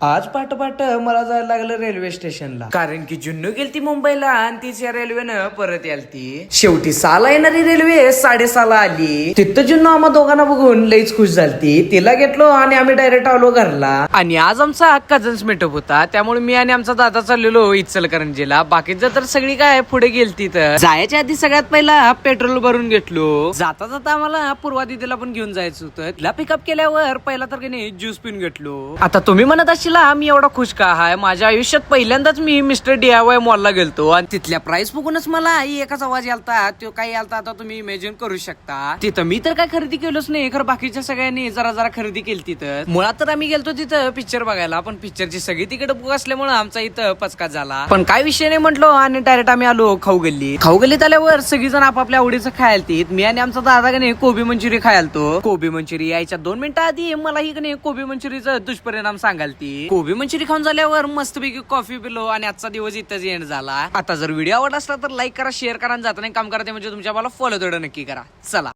आज पाठ मला जायला लागलं रेल्वे स्टेशनला, कारण की जुन्नू गेलती मुंबईला आणि तीच या रेल्वेनं परत यालती. शेवटी 6ला येणारी रेल्वे 6:30ला आली. तिथं जुन्नू आम्हा दोघांना बघून लईच खुश झालती. तिला घेतलो आणि आम्ही डायरेक्ट आलो घरला. आणि आज आमचा कझन्स मेटअप होता, त्यामुळे मी आणि आमचा दादा चाललेलो इचलकरंजीला. बाकीचं तर सगळी काय पुढे गेलती. तर जायच्या आधी सगळ्यात पहिला पेट्रोल भरून घेतलो. जाता जाता आम्हाला पूर्वा दिदीला पण घेऊन जायचं होतं. तिला पिकअप केल्यावर पहिला तर ज्यूस पिऊन घेतलो. आता तुम्ही म्हणत असाल मी एवढा खुश का आहे. माझ्या आयुष्यात पहिल्यांदाच मी मिस्टर DIY मॉलला गेलतो आणि तिथल्या प्राइस बघूनच मला एकच आवाज यालता. तो काय यालता आता तुम्ही इमॅजिन करू शकता. तिथं मी तर काय खरेदी केलोच नाही, खरं बाकीच्या सगळ्यांनी जरा जरा खरेदी केली. तिथं मुळात तर आम्ही गेलतो तिथं पिक्चर बघायला, पण पिक्चरची सगळी तिकीट बुक असल्यामुळे आमचा इथं पचका झाला. पण काय विषय नाही म्हटलो आणि डायरेक्ट आम्ही आलो खाऊ गल्लीत आल्यावर सगळीजण आपापल्या आवडीचं खायला. मी आणि आमचा दादा का कोबी मंचुरी खायलतो. कोबी मंचुरी यायच्या 2 मिनिटं आधी मला ही कोबी मंचुरीचा दुष्परिणाम सांगालती. कोबी मंचुरी खाऊन झाल्यावर मस्तपैकी कॉफी पिलो आणि आजचा दिवस इथंच एंड झाला. आता जर व्हिडिओ आवडला असला तर लाईक करा, शेअर करा आणि जाताना काम करा. ते म्हणजे तुमच्या मला फॉलो तेवढं नक्की करा. चला.